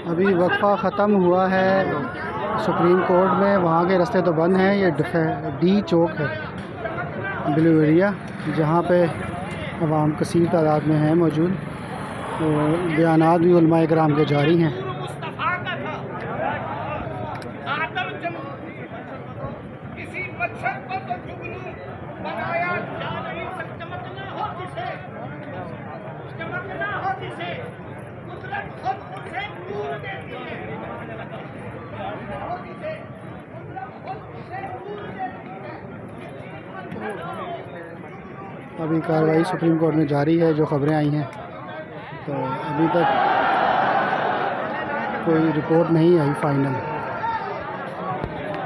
अभी वक्फा ख़त्म हुआ है सुप्रीम कोर्ट में, वहाँ के रास्ते तो बंद हैं। ये डी चौक है ब्लू एरिया, जहाँ पे अवाम कसीर तादाद में है मौजूद। तो बयानात भी उलमाए किराम के जारी हैं। अभी कार्रवाई सुप्रीम कोर्ट में जारी है, जो ख़बरें आई हैं। तो अभी तक कोई रिपोर्ट नहीं आई फ़ाइनल।